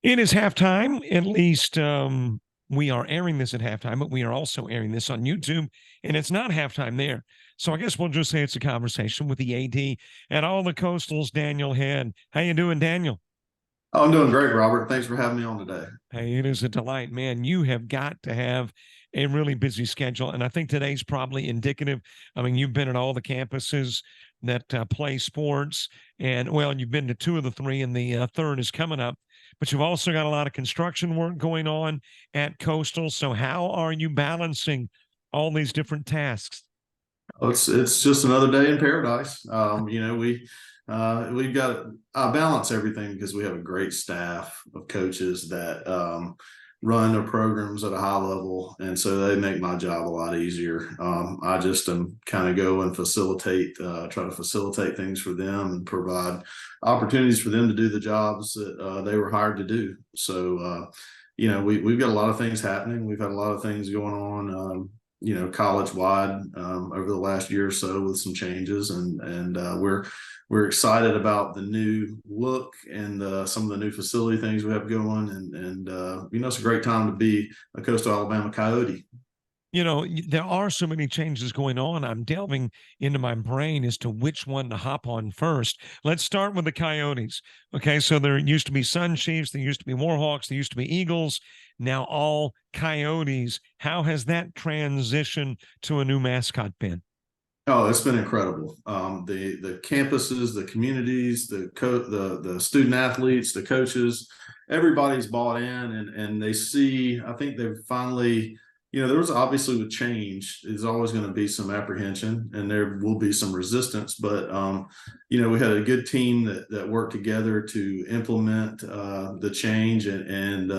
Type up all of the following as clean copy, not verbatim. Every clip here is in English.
It is halftime. At least we are airing this at halftime, but we are also airing this on YouTube, and it's not halftime there. So I guess we'll just say it's a conversation with the AD and all the Coastals, Daniel Head. How you doing, Daniel? Oh, I'm doing great, Robert. Thanks for having me on today. Hey, it is a delight, man. You have got to have a really busy schedule, and I think today's probably indicative. I mean, you've been at all the campuses that play sports, and well, you've been to two of the three, and the third is coming up. But you've also got a lot of construction work going on at Coastal. So, how are you balancing all these different tasks? Oh, it's just another day in paradise. We've got I balance everything because we have a great staff of coaches that run their programs at a high level, and so they make my job a lot easier. I just am kind of go and try to facilitate things for them and provide opportunities for them to do the jobs that they were hired to do. So. We've got a lot of things happening. We've had a lot of things going on. College wide over the last year or so with some changes, and we're excited about the new look and some of the new facility things we have going, and it's a great time to be a Coastal Alabama Coyote. There are so many changes going on. I'm delving into my brain as to which one to hop on first. Let's start with the Coyotes. Okay, so there used to be Sun Chiefs, there used to be Warhawks, there used to be Eagles, now all Coyotes. How has that transition to a new mascot been? Oh, it's been incredible. The campuses, the communities, the student athletes, the coaches, everybody's bought in, and they see. I think they've finally, there was obviously with change, there's always going to be some apprehension, and there will be some resistance. But we had a good team that worked together to implement the change, and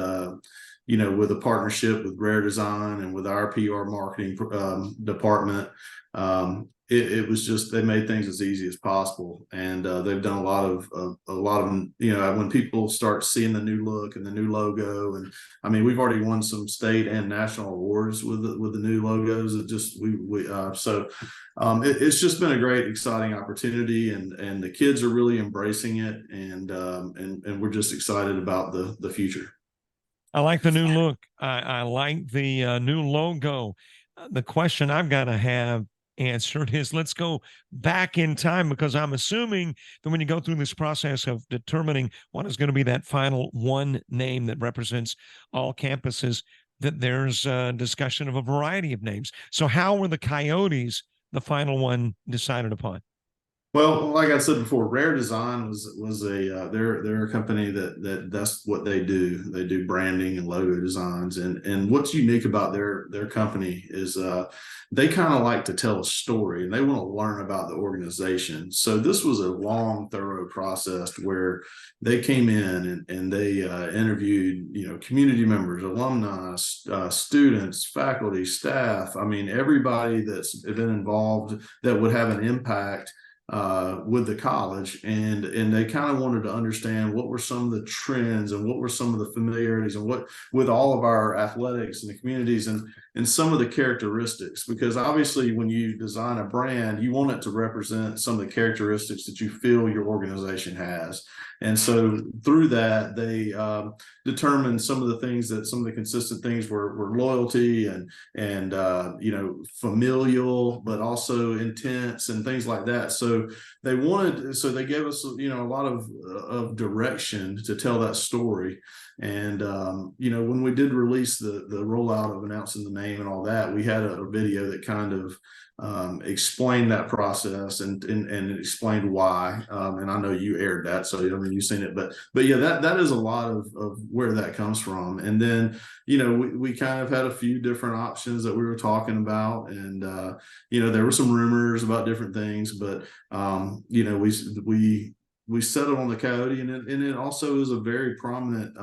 with a partnership with Rare Design and with our PR marketing department. It was just they made things as easy as possible, and they've done a lot of when people start seeing the new look and the new logo, and I mean we've already won some state and national awards with the new logos. It just we so it's just been a great exciting opportunity, and the kids are really embracing it, and we're just excited about the future. I like the new look. I like the new logo. The question I've got to have answered is let's go back in time because I'm assuming that when you go through this process of determining what is going to be that final one name that represents all campuses, that there's a discussion of a variety of names. So, how were the Coyotes the final one decided upon? Well, like I said before, Rare Design was a they're a company that's what they do. They do branding and logo designs, and what's unique about their company is they kind of like to tell a story and they want to learn about the organization. So this was a long, thorough process where they came in and they interviewed community members, alumni, students, faculty, staff. I mean everybody that's been involved that would have an impact with the college, and they kind of wanted to understand what were some of the trends and what were some of the familiarities and what with all of our athletics and the communities and some of the characteristics, because obviously when you design a brand you want it to represent some of the characteristics that you feel your organization has. And so through that they determined some of the consistent things were loyalty and familial, but also intense and things like that. So they gave us a lot of direction to tell that story. And when we did release the rollout of announcing the name and all that, we had a video that kind of explained that process and explained why. And I know you aired that, so I mean you've seen it, but yeah, that is a lot of where that comes from. And then we kind of had a few different options that we were talking about, and there were some rumors about different things, but we settled on the Coyote, and it also is a very prominent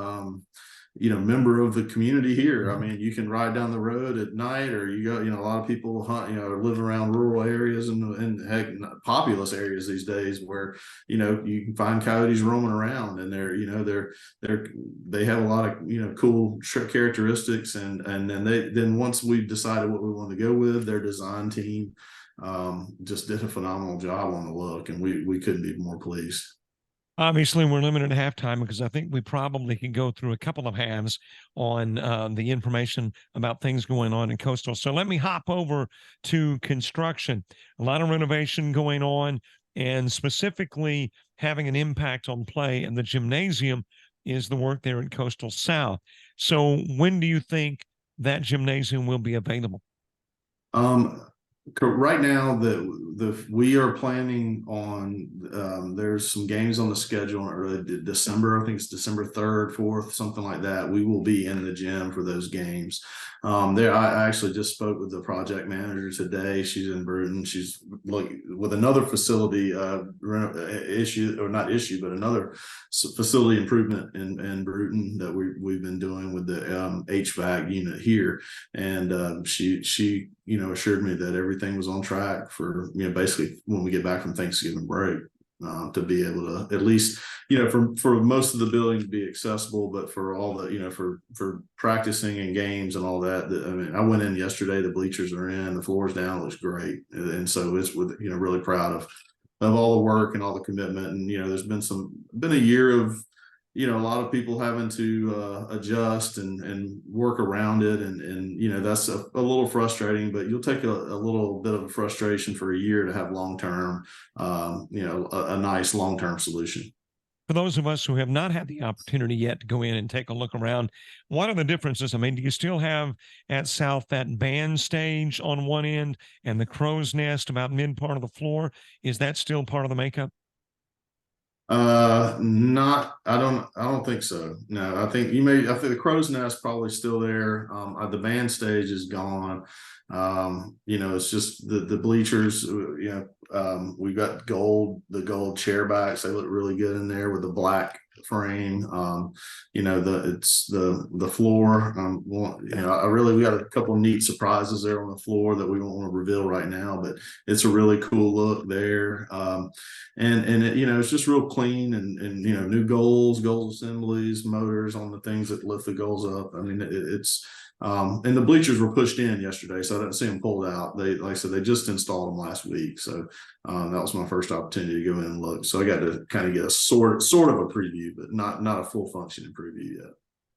member of the community here. I mean, you can ride down the road at night, or you go, a lot of people hunt, live around rural areas and heck, populous areas these days where, you can find coyotes roaming around, and they have a lot of, cool characteristics. And then once we decided what we wanted to go with, their design team just did a phenomenal job on the look, and we couldn't be more pleased. Obviously, we're limited at halftime because I think we probably can go through a couple of halves on the information about things going on in Coastal. So let me hop over to construction. A lot of renovation going on, and specifically having an impact on play in the gymnasium is the work there in Coastal South. So when do you think that gymnasium will be available? Um, right now, the we are planning on there's some games on the schedule in early December. I think it's December 3rd, 4th, something like that. We will be in the gym for those games. There, I actually just spoke with the project manager today. She's in Bruton. She's looking with another facility issue, or not issue, but another facility improvement in Bruton that we've been doing with the HVAC unit here. And she assured me that everything was on track for basically when we get back from Thanksgiving break, to be able to at least for most of the building to be accessible, but for all the for practicing and games and all that. I mean, I went in yesterday. The bleachers are in, the floor's down. It looks great, and so it's with really proud of all the work and all the commitment. And there's been a year of a lot of people having to adjust and work around it, and that's a little frustrating, but you'll take a little bit of a frustration for a year to have long-term a nice long-term solution. For those of us who have not had the opportunity yet to go in and take a look around, what are the differences? I mean, do you still have at South that band stage on one end and the crow's nest about mid part of the floor? Is that still part of the makeup? Not, I don't think so. No, I think the crow's nest probably still there. The band stage is gone. It's just the bleachers, we've got the gold chair backs. They look really good in there with the black frame. It's the floor. We got a couple of neat surprises there on the floor that we don't want to reveal right now, but it's a really cool look there. And it's just real clean, and new goals assemblies, motors on the things that lift the goals up. I mean, it's and the bleachers were pushed in yesterday, so I didn't see them pulled out. Like I said, they just installed them last week, so that was my first opportunity to go in and look. So I got to kind of get a sort of a preview, but not a full functioning preview yet.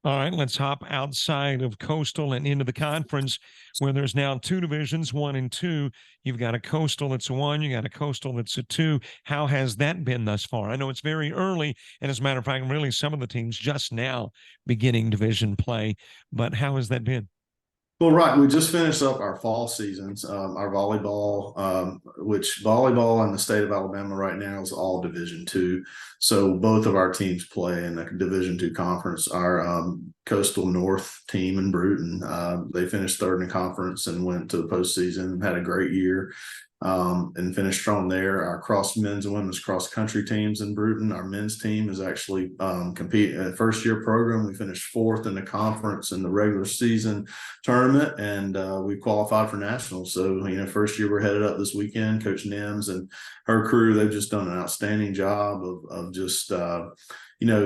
All right, let's hop outside of Coastal and into the conference where there's now two divisions, 1 and 2. You've got a Coastal that's a 1, you got a Coastal that's a 2. How has that been thus far? I know it's very early, and as a matter of fact, really some of the teams just now beginning division play, but how has that been? Well, right. We just finished up our fall seasons, our volleyball, which volleyball in the state of Alabama right now is all Division II. So both of our teams play in the Division II conference. Our Coastal North team in Bruton, they finished third in conference and went to the postseason, had a great year. And finished strong there. Our men's and women's cross country teams in Bruton. Our men's team is actually competing in a first year program. We finished 4th in the conference in the regular season tournament, and we qualified for nationals. So first year we're headed up this weekend. Coach Nims and her crew, they've just done an outstanding job of just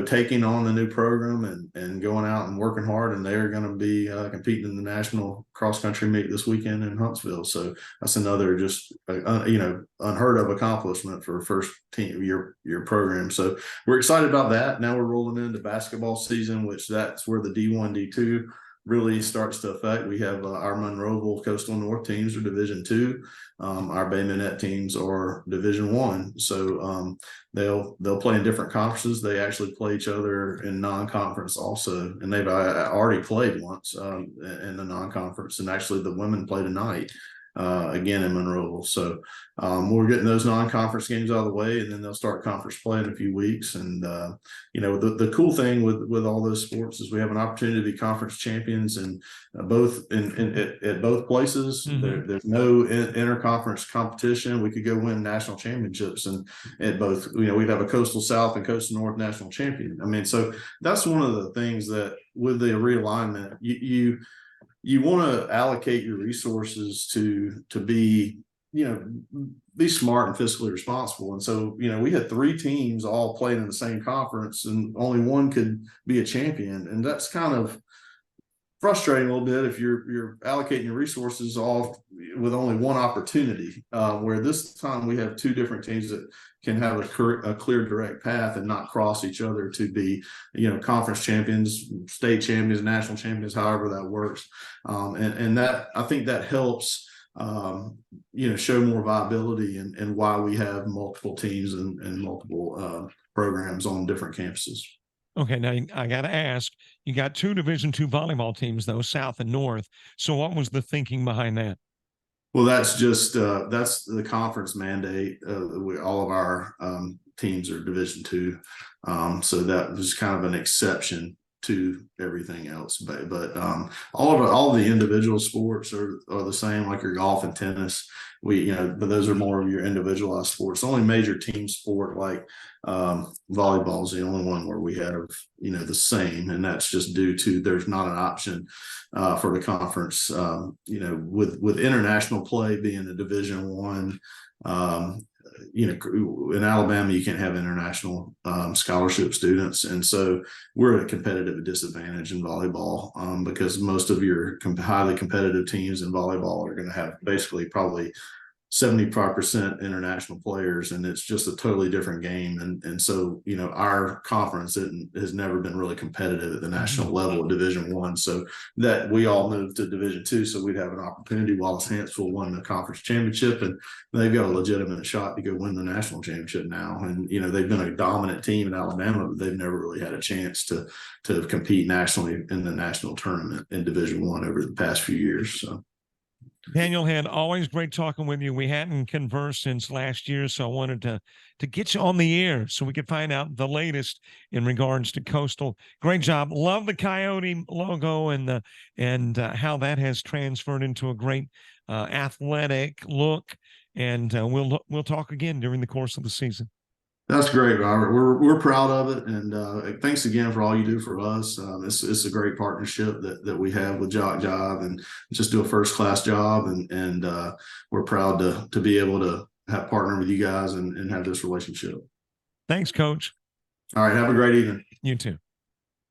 taking on the new program and going out and working hard, and they're going to be competing in the national cross country meet this weekend in Huntsville. So that's another just unheard of accomplishment for a first team year program. So we're excited about that. Now we're rolling into basketball season, which that's where the D1, D2 really starts to affect. We have our Monroeville Coastal North teams are Division II. Our Bay Minette teams are Division I. So they'll play in different conferences. They actually play each other in non-conference also, and they've already played once in the non-conference. And actually, the women play tonight. Again in Monroeville. So we're getting those non-conference games out of the way, and then they'll start conference play in a few weeks. And the cool thing with all those sports is we have an opportunity to be conference champions, and both at both places. Mm-hmm. There's no interconference competition. We could go win national championships, and at both we'd have a Coastal South and Coastal North national champion. I mean, so that's one of the things that with the realignment, you want to allocate your resources to be be smart and fiscally responsible. And so we had 3 teams all playing in the same conference, and only one could be a champion. And that's kind of frustrating a little bit if you're allocating your resources all with only one opportunity. Where this time we have two different teams that can have a clear direct path and not cross each other to be, conference champions, state champions, national champions, however that works. And that, I think that helps, show more viability and why we have multiple teams and multiple programs on different campuses. Okay, now I got to ask, you got two Division II volleyball teams, though, South and North. So what was the thinking behind that? Well, that's just that's the conference mandate. All of our teams are Division II, so that was kind of an exception to everything else. But all of the individual sports are the same, like your golf and tennis. But those are more of your individualized sports. The only major team sport like volleyball is the only one where we have the same, and that's just due to there's not an option for the conference. With international play being a Division I. In Alabama, you can't have international scholarship students. And so we're at a competitive disadvantage in volleyball because most of your highly competitive teams in volleyball are going to have basically probably 75% international players, and it's just a totally different game. And so, our conference has never been really competitive at the national level of Division I. So that we all moved to Division II, so we'd have an opportunity. Wallace Hansville won the conference championship, and they've got a legitimate shot to go win the national championship now. And, they've been a dominant team in Alabama, but they've never really had a chance to compete nationally in the national tournament in Division I over the past few years. So. Daniel, had always great talking with you. We hadn't conversed since last year, so I wanted to get you on the air so we could find out the latest in regards to Coastal. Great job. Love the Coyote logo and how that has transferred into a great athletic look. And we'll talk again during the course of the season. That's great, Robert. We're proud of it, and thanks again for all you do for us. It's a great partnership that we have with JockJive, and just do a first class job, and we're proud to be able to have partnered with you guys and have this relationship. Thanks, Coach. All right, have a great evening. You too.